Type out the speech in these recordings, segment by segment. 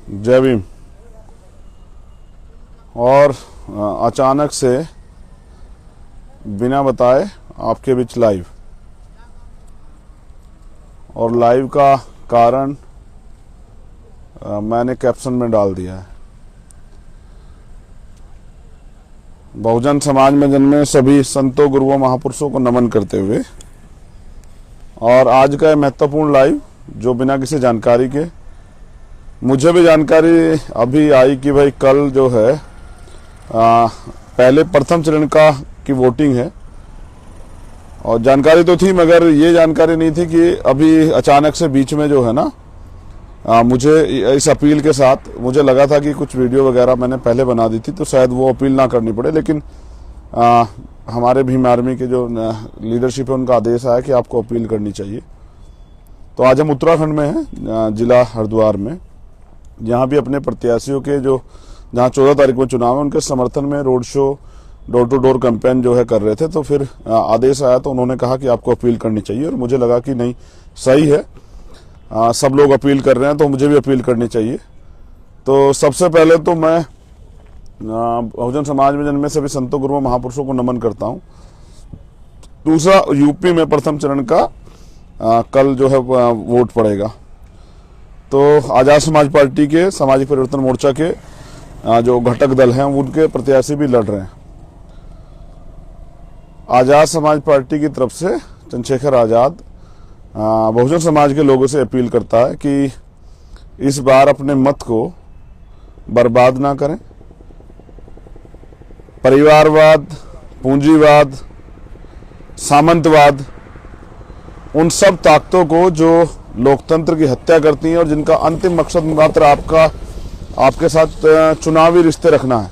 जय भीम। और अचानक से बिना बताए आपके बीच लाइव, और लाइव का कारण मैंने कैप्शन में डाल दिया है। बहुजन समाज में जन्मे सभी संतों, गुरुओं, महापुरुषों को नमन करते हुए, और आज का महत्वपूर्ण लाइव जो बिना किसी जानकारी के, मुझे भी जानकारी अभी आई कि भाई कल जो है पहले प्रथम चरण की वोटिंग है, और जानकारी तो थी मगर ये जानकारी नहीं थी कि अभी अचानक से बीच में जो है ना मुझे इस अपील के साथ मुझे लगा था कि कुछ वीडियो वगैरह मैंने पहले बना दी थी तो शायद वो अपील ना करनी पड़े, लेकिन हमारे भीम आर्मी के जो लीडरशिप है उनका आदेश आया कि आपको अपील करनी चाहिए। तो आज हम उत्तराखंड में हैं, जिला हरिद्वार में, जहाँ भी अपने प्रत्याशियों के जहाँ 14 तारीख में चुनाव है उनके समर्थन में road show, door to door campaign जो है कर रहे थे। तो फिर आदेश आया तो उन्होंने कहा कि आपको अपील करनी चाहिए, और मुझे लगा कि नहीं सही है, सब लोग अपील कर रहे हैं तो मुझे भी अपील करनी चाहिए। तो सबसे पहले तो मैं बहुजन समाज में जन्मे सभी संतों, गुरुओं, महापुरुषों को नमन करता हूँ। दूसरा, यूपी में प्रथम चरण का कल जो है वोट पड़ेगा, तो आजाद समाज पार्टी के सामाजिक परिवर्तन मोर्चा के जो घटक दल हैं उनके प्रत्याशी भी लड़ रहे हैं। आजाद समाज पार्टी की तरफ से चंद्रशेखर आजाद बहुजन समाज के लोगों से अपील करता है कि इस बार अपने मत को बर्बाद ना करें। परिवारवाद, पूंजीवाद, सामंतवाद, उन सब ताकतों को जो लोकतंत्र की हत्या करती हैं और जिनका अंतिम मकसद मात्र आपके साथ चुनावी रिश्ते रखना है।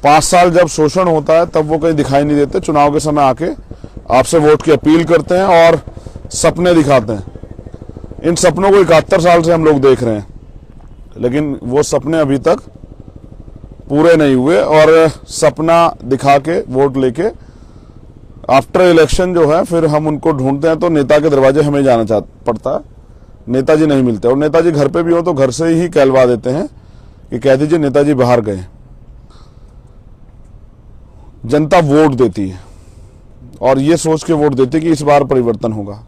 5 साल जब शोषण होता है तब वो कहीं दिखाई नहीं देते, चुनाव के समय आके आपसे वोट की अपील करते हैं और सपने दिखाते हैं। इन सपनों को 71 साल से हम लोग देख रहे हैं, लेकिन वो सपने अभी तक पूरे नहीं हुए, और सपना दिखा के वोट लेके आफ्टर इलेक्शन जो है फिर हम उनको ढूंढते हैं तो नेता के दरवाजे हमें जाना पड़ता है, नेताजी नहीं मिलते, और नेताजी घर पे भी हो तो घर से ही कहलवा देते हैं कि कह दीजिए नेताजी बाहर गए। जनता वोट देती है और ये सोच के वोट देती है कि इस बार परिवर्तन होगा,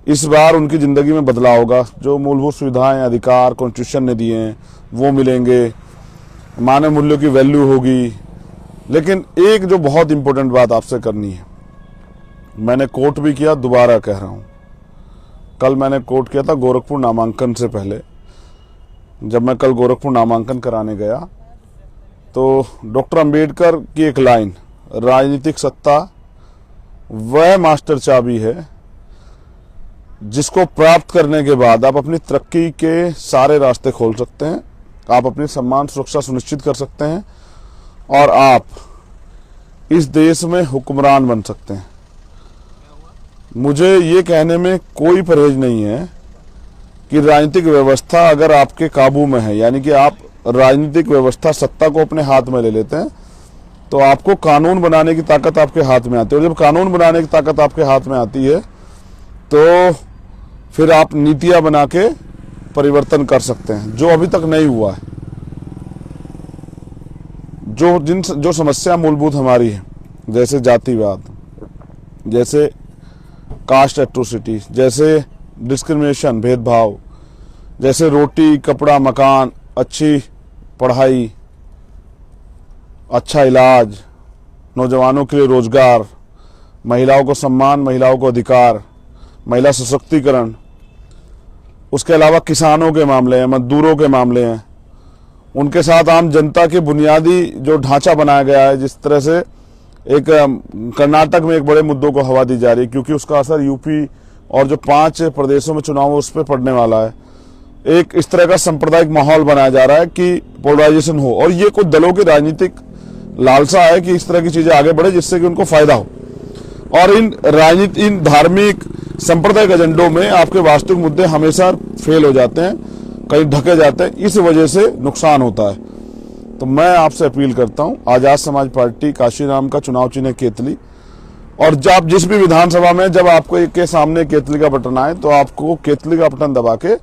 इस बार उनकी जिंदगी में बदलाव होगा, जो मूलभूत सुविधाएं, अधिकार कॉन्स्टिट्यूशन ने दिए हैं वो मिलेंगे, मानव मूल्यों की वैल्यू होगी। लेकिन एक जो बहुत इंपॉर्टेंट बात आपसे करनी है, मैंने कोट भी किया, दोबारा कह रहा हूं, कल मैंने कोट किया था गोरखपुर नामांकन से पहले। जब मैं कल गोरखपुर नामांकन कराने गया तो डॉक्टर अंबेडकर की एक लाइन, राजनीतिक सत्ता वह मास्टर चाबी है जिसको प्राप्त करने के बाद आप अपनी तरक्की के सारे रास्ते खोल सकते हैं, आप अपनी सम्मान सुरक्षा सुनिश्चित कर सकते हैं, और आप इस देश में हुक्मरान बन सकते हैं। मुझे ये कहने में कोई परहेज नहीं है कि राजनीतिक व्यवस्था अगर आपके काबू में है, यानी कि आप राजनीतिक व्यवस्था सत्ता को अपने हाथ में ले लेते हैं, तो आपको कानून बनाने की ताकत आपके हाथ में आती है, और जब कानून बनाने की ताकत आपके हाथ में आती है तो फिर आप नीतियां बना के परिवर्तन कर सकते हैं, जो अभी तक नहीं हुआ है। जो समस्या मूलभूत हमारी है, जैसे जातिवाद, जैसे कास्ट एट्रोसिटी, जैसे डिस्क्रिमिनेशन, भेदभाव, जैसे रोटी, कपड़ा, मकान, अच्छी पढ़ाई, अच्छा इलाज, नौजवानों के लिए रोजगार, महिलाओं को सम्मान, महिलाओं को अधिकार, महिला सशक्तिकरण, उसके अलावा किसानों के मामले हैं, मजदूरों के मामले हैं, उनके साथ आम जनता के बुनियादी जो ढांचा बनाया गया है, जिस तरह से एक कर्नाटक में एक बड़े मुद्दों को हवा दी जा रही है क्योंकि उसका असर यूपी और जो 5 प्रदेशों में चुनाव है उस पर पड़ने वाला है। एक इस तरह का सांप्रदायिक माहौल बनाया जा रहा है कि पोलराइजेशन हो, और ये कुछ दलों की राजनीतिक लालसा है कि इस तरह की चीजें आगे बढ़े जिससे कि उनको फायदा हो, और इन धार्मिक सांप्रदायिक एजेंडों में आपके वास्तविक मुद्दे हमेशा फेल हो जाते हैं, कहीं ढके जाते हैं, इस वजह से नुकसान होता है। तो मैं आपसे अपील करता हूं, आजाद समाज पार्टी काशीराम का चुनाव चिन्ह केतली, और जब जिस भी विधानसभा में जब आपको के सामने केतली का बटन आए तो आपको केतली का बटन दबा के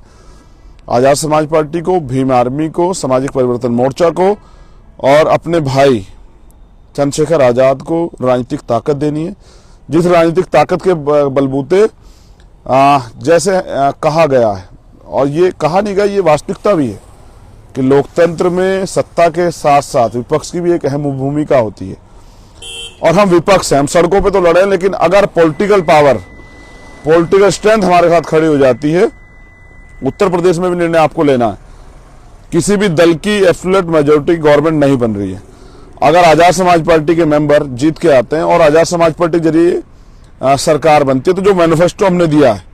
आजाद समाज पार्टी को, भीम आर्मी को, सामाजिक परिवर्तन मोर्चा को और अपने भाई चंद्रशेखर आजाद को राजनीतिक ताकत देनी है, जिस राजनीतिक ताकत के बलबूते जैसे कहा गया है, और ये कहा नहीं गया, ये वास्तविकता भी है कि लोकतंत्र में सत्ता के साथ साथ विपक्ष की भी एक अहम भूमिका होती है। और हम विपक्ष हैं, हम सड़कों पे तो लड़े, लेकिन अगर पॉलिटिकल पावर, पॉलिटिकल स्ट्रेंथ हमारे साथ खड़ी हो जाती है, उत्तर प्रदेश में भी निर्णय आपको लेना है, किसी भी दल की एब्सोल्यूट मेजॉरिटी गवर्नमेंट नहीं बन रही है। अगर आजाद समाज पार्टी के मेंबर जीत के आते हैं और आजाद समाज पार्टी के जरिए सरकार बनती है, तो जो मैनिफेस्टो हमने दिया है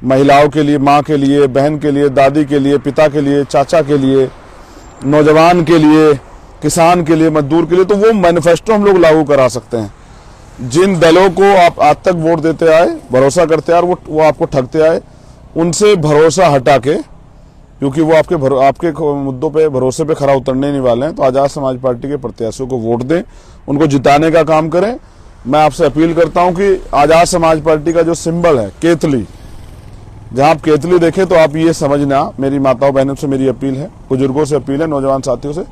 महिलाओं के लिए, माँ के लिए, बहन के लिए, दादी के लिए, पिता के लिए, चाचा के लिए, नौजवान के लिए, किसान के लिए, मजदूर के लिए, तो वो मैनिफेस्टो हम लोग लागू करा सकते हैं। जिन दलों को आप आज तक वोट देते आए, भरोसा करते आए, वो आपको ठगते आए, उनसे भरोसा हटा के, क्योंकि वो आपके मुद्दों पे, भरोसे पे खरा उतरने नहीं वाले हैं, तो आजाद समाज पार्टी के प्रत्याशियों को वोट दें, उनको जिताने का काम करें। मैं आपसे अपील करता हूं कि आजाद समाज पार्टी का जो सिंबल है केतली, जहां आप केतली देखें तो आप ये समझना, मेरी माताओं बहनों से मेरी अपील है, बुजुर्गों से अपील है, नौजवान साथियों से,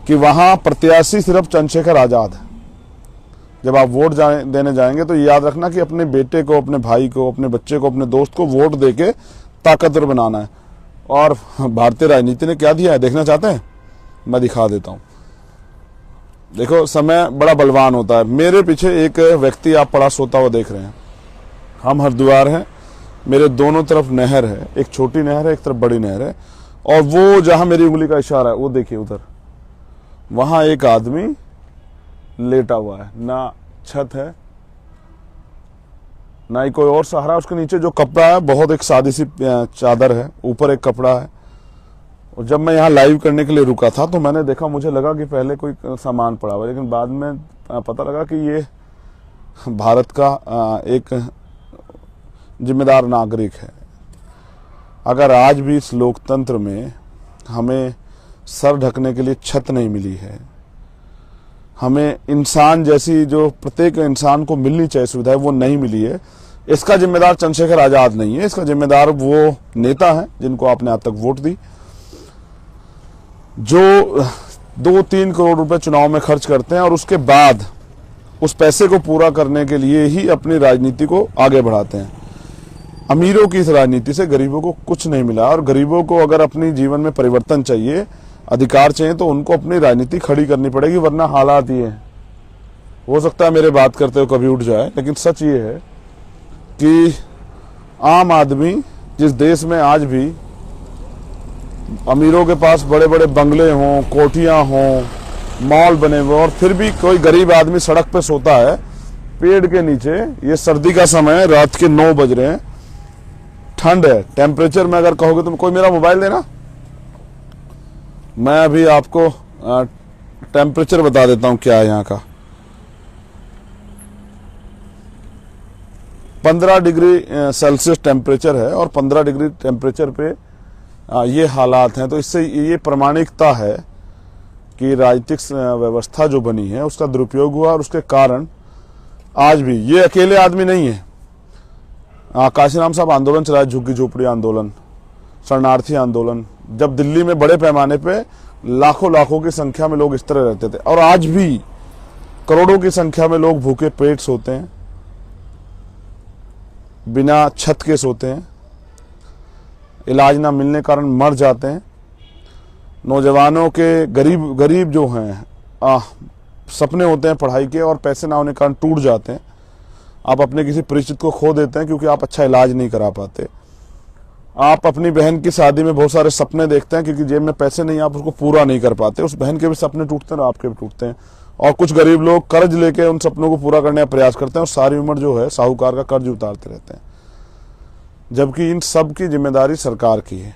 कि वहां प्रत्याशी सिर्फ चंद्रशेखर आजाद है। जब आप वोट देने जाएंगे तो याद रखना कि अपने बेटे को, अपने भाई को, अपने बच्चे को, अपने दोस्त को वोट देके ताकतवर बनाना है। और भारतीय राजनीति ने क्या दिया है देखना चाहते हैं? मैं दिखा देता हूं। देखो, समय बड़ा बलवान होता है। मेरे पीछे एक व्यक्ति आप पड़ा सोता हुआ देख रहे हैं। हम हरिद्वार हैं, मेरे दोनों तरफ नहर है, एक छोटी नहर है, एक तरफ बड़ी नहर है, और वो जहां मेरी उंगली का इशारा है वो देखिए उधर, वहां एक आदमी लेटा हुआ है, ना छत है ना ही कोई और सहारा। उसके नीचे जो कपड़ा है बहुत एक सादी सी चादर है, ऊपर एक कपड़ा है। और जब मैं यहाँ लाइव करने के लिए रुका था तो मैंने देखा, मुझे लगा कि पहले कोई सामान पड़ा हुआ, लेकिन बाद में पता लगा कि ये भारत का एक जिम्मेदार नागरिक है। अगर आज भी इस लोकतंत्र में हमें सर ढकने के लिए छत नहीं मिली है, हमें इंसान जैसी जो प्रत्येक इंसान को मिलनी चाहिए सुविधाएं वो नहीं मिली है, इसका जिम्मेदार चंद्रशेखर आजाद नहीं है, इसका जिम्मेदार वो नेता है जिनको आपने आज तक वोट दी, जो 2-3 करोड़ रुपए चुनाव में खर्च करते हैं और उसके बाद उस पैसे को पूरा करने के लिए ही अपनी राजनीति को आगे बढ़ाते हैं। अमीरों की इस राजनीति से गरीबों को कुछ नहीं मिला, और गरीबों को अगर अपनी जीवन में परिवर्तन चाहिए, अधिकार चाहिए, तो उनको अपनी राजनीति खड़ी करनी पड़ेगी, वरना हालात ये हैं। हो सकता है मेरे बात करते हुए कभी उठ जाए, लेकिन सच ये है कि आम आदमी जिस देश में आज भी अमीरों के पास बड़े बड़े बंगले हों, कोठियां हों, मॉल बने हुए, और फिर भी कोई गरीब आदमी सड़क पे सोता है पेड़ के नीचे। ये सर्दी का समय है, रात के 9 बज रहे हैं, ठंड है। टेम्परेचर में अगर कहोगे तो कोई मेरा मोबाइल देना, मैं अभी आपको टेम्परेचर बता देता हूं क्या है यहाँ का। 15 डिग्री सेल्सियस टेम्परेचर है, और 15 डिग्री टेम्परेचर पे ये हालात हैं। तो इससे ये प्रमाणिकता है कि राजनीतिक व्यवस्था जो बनी है उसका दुरुपयोग हुआ, और उसके कारण आज भी ये अकेले आदमी नहीं है। काशीराम साहब आंदोलन चलाए, झुग्गी झोपड़ी आंदोलन, शरणार्थी आंदोलन, जब दिल्ली में बड़े पैमाने पे लाखों की संख्या में लोग इस तरह रहते थे, और आज भी करोड़ों की संख्या में लोग भूखे पेट सोते हैं, बिना छत के सोते हैं, इलाज ना मिलने कारण मर जाते हैं। नौजवानों के गरीब जो हैं सपने होते हैं पढ़ाई के, और पैसे ना होने के कारण टूट जाते हैं। आप अपने किसी परिचित को खो देते हैं क्योंकि आप अच्छा इलाज नहीं करा पाते। आप अपनी बहन की शादी में बहुत सारे सपने देखते हैं, क्योंकि जेब में पैसे नहीं, आप उसको पूरा नहीं कर पाते। उस बहन के भी सपने टूटते हैं और आपके भी टूटते हैं। और कुछ गरीब लोग कर्ज लेके उन सपनों को पूरा करने का प्रयास करते हैं, और सारी उम्र जो है साहूकार का कर्ज उतारते रहते हैं, जबकि इन सब की जिम्मेदारी सरकार की है।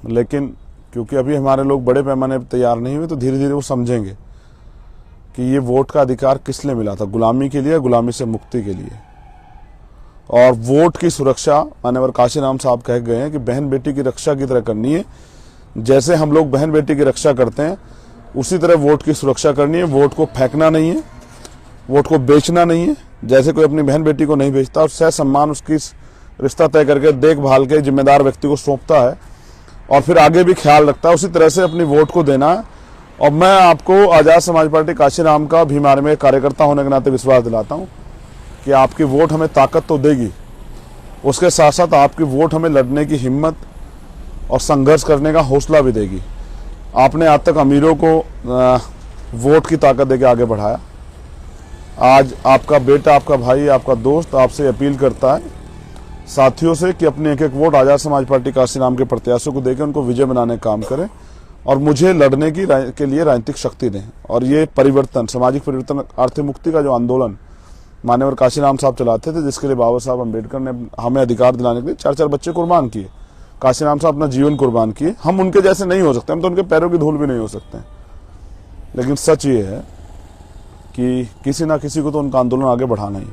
लेकिन क्योंकि अभी हमारे लोग बड़े पैमाने पर तैयार नहीं हुए, तो धीरे धीरे वो समझेंगे कि ये वोट का अधिकार किस लिए मिला था, गुलामी के लिए, गुलामी से मुक्ति के लिए। और वोट की सुरक्षा माननीय काशीराम साहब कह गए हैं कि बहन बेटी की रक्षा की तरह करनी है। जैसे हम लोग बहन बेटी की रक्षा करते हैं, उसी तरह वोट की सुरक्षा करनी है। वोट को फेंकना नहीं है, वोट को बेचना नहीं है। जैसे कोई अपनी बहन बेटी को नहीं बेचता और सह सम्मान उसकी रिश्ता तय करके देखभाल के जिम्मेदार व्यक्ति को सौंपता है और फिर आगे भी ख्याल रखता है, उसी तरह से अपनी वोट को देना है। और मैं आपको आज़ाद समाज पार्टी काशीराम का भीम आर्मी में कार्यकर्ता होने के नाते विश्वास दिलाता हूँ कि आपकी वोट हमें ताकत तो देगी, उसके साथ साथ आपकी वोट हमें लड़ने की हिम्मत और संघर्ष करने का हौसला भी देगी। आपने आज तक अमीरों को वोट की ताकत देके आगे बढ़ाया। आज आपका बेटा, आपका भाई, आपका दोस्त आपसे अपील करता है साथियों से कि अपने एक एक वोट आज़ाद समाज पार्टी काशीराम के प्रत्याशियों को देकर उनको विजय बनाने का काम करें और मुझे लड़ने के लिए राजनीतिक शक्ति दें। और ये परिवर्तन, सामाजिक परिवर्तन, आर्थिक मुक्ति का जो आंदोलन मान्यवर काशीराम साहब चलाते थे, जिसके लिए बाबा साहब अम्बेडकर ने हमें अधिकार दिलाने के लिए 4-4 बच्चे कुर्बान किए, काशीराम साहब अपना जीवन कुर्बान किए। हम उनके जैसे नहीं हो सकते, हम तो उनके पैरों की धूल भी नहीं हो सकते, लेकिन सच ये है कि किसी ना किसी को तो उनका आंदोलन आगे बढ़ाना ही।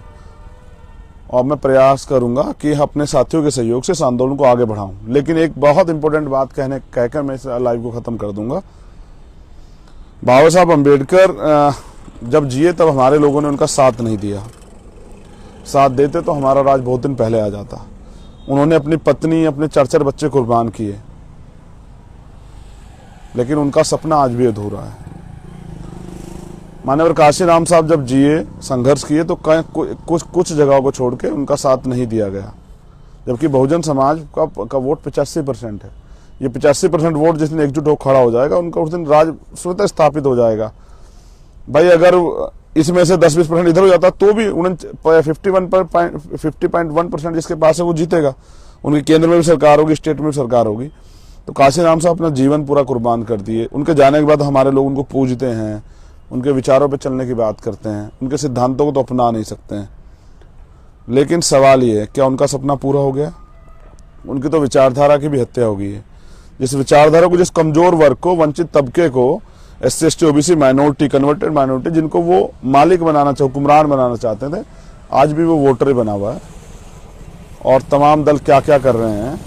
और मैं प्रयास करूंगा कि अपने साथियों के सहयोग से इस आंदोलन को आगे बढ़ाऊं। लेकिन एक बहुत इंपॉर्टेंट बात कहकर मैं इस लाइव को खत्म कर दूंगा। बाबा साहब अम्बेडकर जब जिए तब हमारे लोगों ने उनका साथ नहीं दिया। साथ देते तो हमारा राज बहुत दिन पहले आ जाता। उन्होंने अपनी पत्नी, अपने 4-4 बच्चे कुर्बान किए, लेकिन उनका सपना आज भी अधूरा है। मान्यवर काशीराम साहब जब जिए, संघर्ष किए, तो कुछ जगहों को छोड़ के उनका साथ नहीं दिया गया, जबकि बहुजन समाज का वोट 85% है। ये 85% वोट जिस दिन एकजुट हो खड़ा हो जाएगा, उनका उस दिन राज स्वतः स्थापित हो जाएगा। भाई अगर इसमें से 10-20% इधर हो जाता तो भी 50.1% जिसके पास है वो जीतेगा। उनके केंद्र में भी सरकार होगी, स्टेट में भी सरकार होगी। तो काशीराम साहब अपना जीवन पूरा कुर्बान कर दिए। उनके जाने के बाद हमारे लोग उनको पूजते हैं, उनके विचारों पे चलने की बात करते हैं, उनके सिद्धांतों को तो अपना नहीं सकते हैं। लेकिन सवाल ये है, क्या उनका सपना पूरा हो गया? उनकी तो विचारधारा की भी हत्या हो गई है। जिस विचारधारा को, जिस कमजोर वर्ग को, वंचित तबके को, SC ST OBC minority, converted minority, जिनको वो मालिक बनाना हुक्मरान बनाना चाहते थे, आज भी वो वोटर ही बना हुआ है। और तमाम दल क्या क्या कर रहे हैं,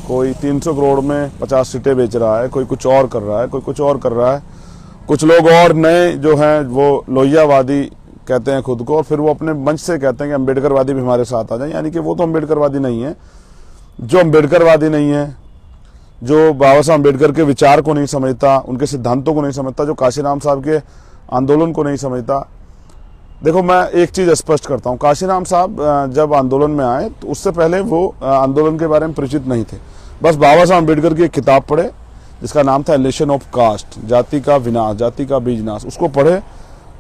कोई 300 करोड़ में 50 सीटें बेच रहा है, कोई कुछ और कर रहा है, कोई कुछ और कर रहा है। कुछ लोग और नए जो हैं वो लोहियावादी कहते हैं खुद को, और फिर वो अपने मंच से कहते हैं कि अम्बेडकरवादी भी हमारे साथ आ जाए। यानी कि वो तो अम्बेडकरवादी नहीं है। जो अम्बेडकरवादी नहीं है, जो बाबा साहब अम्बेडकर के विचार को नहीं समझता, उनके सिद्धांतों को नहीं समझता, जो काशीराम साहब के आंदोलन को नहीं समझता। देखो, मैं एक चीज स्पष्ट करता हूँ, काशीराम साहब जब आंदोलन में आए तो उससे पहले वो आंदोलन के बारे में परिचित नहीं थे। बस बाबा साहब अम्बेडकर की एक किताब पढ़े जिसका नाम था एलिनेशन ऑफ कास्ट, जाति का विनाश, जाति का बीजनाश, उसको पढ़े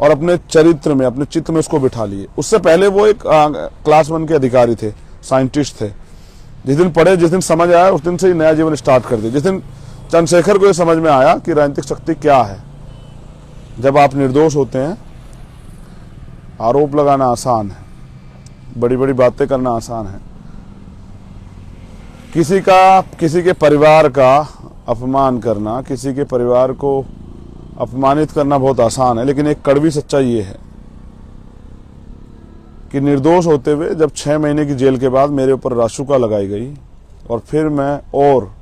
और अपने चरित्र में, अपने चित्त में उसको बिठा लिए। उससे पहले वो एक क्लास 1 के अधिकारी थे, साइंटिस्ट थे। जिस दिन पढ़े, जिस दिन समझ आया, उस दिन से ही नया जीवन स्टार्ट कर दिया। जिस दिन चंद्रशेखर को ये समझ में आया कि राजनीतिक शक्ति क्या है, जब आप निर्दोष होते हैं, आरोप लगाना आसान है, बड़ी बड़ी बातें करना आसान है, किसी के परिवार का अपमान करना, किसी के परिवार को अपमानित करना बहुत आसान है। लेकिन एक कड़वी सच्चाई ये है कि निर्दोष होते हुए जब 6 महीने की जेल के बाद मेरे ऊपर रासुका लगाई गई और फिर मैं और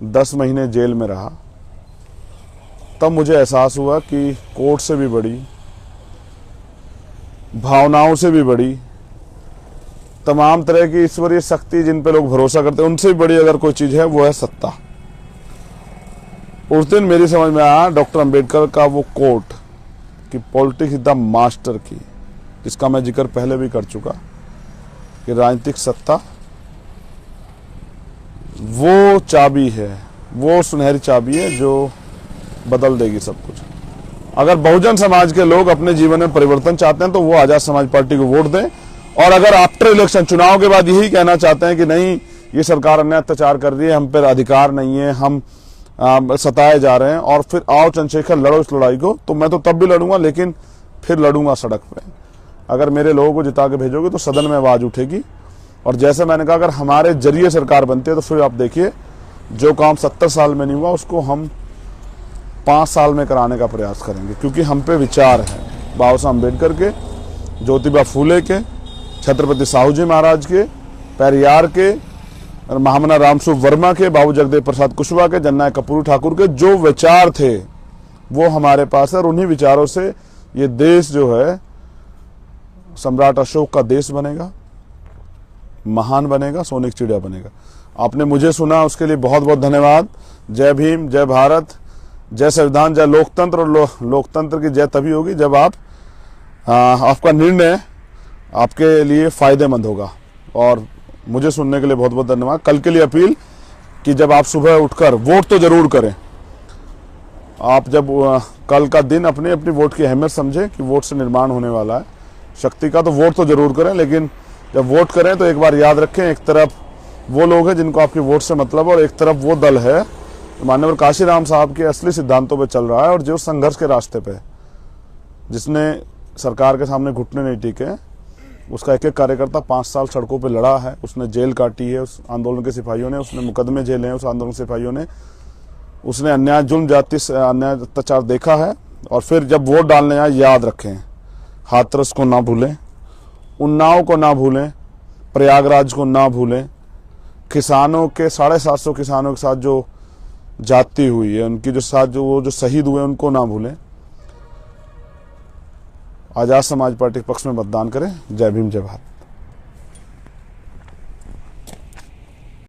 10 महीने जेल में रहा, तब मुझे एहसास हुआ कि कोर्ट से भी बड़ी, भावनाओं से भी बड़ी, तमाम तरह की ईश्वरीय शक्ति जिन पे लोग भरोसा करते हैं, उनसे भी बड़ी अगर कोई चीज है वो है सत्ता। उस दिन मेरी समझ में आया डॉक्टर अंबेडकर का वो कोट कि पॉलिटिक्स इज द मास्टर की, जिसका मैं जिक्र पहले भी कर चुका, कि राजनीतिक सत्ता वो चाबी है, वो सुनहरी चाबी है जो बदल देगी सब कुछ। अगर बहुजन समाज के लोग अपने जीवन में परिवर्तन चाहते हैं तो वो आजाद समाज पार्टी को वोट दें। और अगर आफ्टर इलेक्शन, चुनाव के बाद यही कहना चाहते हैं कि नहीं, ये सरकार अन्याय अत्याचार कर रही है, हम पर अधिकार नहीं है, हम सताए जा रहे हैं, और फिर आओ चंद्रशेखर लड़ो इस लड़ाई को, तो मैं तो तब भी लड़ूंगा, लेकिन फिर लड़ूंगा सड़क पे। अगर मेरे लोगों को जिता के भेजोगे तो सदन में आवाज उठेगी। और जैसे मैंने कहा, अगर हमारे जरिए सरकार बनती है तो फिर आप देखिए, जो काम 70 साल में नहीं हुआ उसको हम 5 साल में कराने का प्रयास करेंगे, क्योंकि हम पे विचार है बाबा साहब अम्बेडकर के, ज्योतिबा फूले के, छत्रपति साहू जी महाराज के, पेरियार के, महामना रामस्वरूप वर्मा के, बाबू जगदेव प्रसाद कुशवाहा के, जननायक कर्पूरी ठाकुर के जो विचार थे वो हमारे पास है। और उन्हीं विचारों से ये देश जो है सम्राट अशोक का देश बनेगा, महान बनेगा, सोने की चिड़िया बनेगा। आपने मुझे सुना, उसके लिए बहुत बहुत धन्यवाद। जय भीम, जय भारत, जय संविधान, जय लोकतंत्र। और लोकतंत्र की जय तभी होगी जब आपका निर्णय आपके लिए फायदेमंद होगा। और मुझे सुनने के लिए बहुत बहुत धन्यवाद। कल के लिए अपील कि जब आप सुबह उठकर वोट तो जरूर करें। आप जब कल का दिन अपनी अपनी वोट की अहमियत समझें कि वोट से निर्माण होने वाला है शक्ति का, तो वोट तो जरूर करें। लेकिन जब वोट करें तो एक बार याद रखें, एक तरफ वो लोग हैं जिनको आपकी वोट से मतलब है, और एक तरफ वो दल है माननीय काशीराम साहब के असली सिद्धांतों पे चल रहा है और जो संघर्ष के रास्ते पे, जिसने सरकार के सामने घुटने नहीं टिके। उसका एक एक कार्यकर्ता 5 साल सड़कों पे लड़ा है, उसने जेल काटी है उस आंदोलन के सिपाहियों ने, उसने मुकदमे झेले हैं उस आंदोलन के सिपाहियों ने, उसने अन्याय, जुल्म, जाति से अन्याय, अत्याचार देखा है। और फिर जब वोट डालने आए, याद रखें, हाथरस को ना भूलें, उन्नाव को ना भूलें, प्रयागराज को ना भूलें, किसानों के 750 किसानों के साथ जो जाति हुई है, उनकी जो साथ जो शहीद हुए, उनको ना भूलें। आजाद समाज पार्टी के पक्ष में मतदान करें। जय भीम, जय भारत।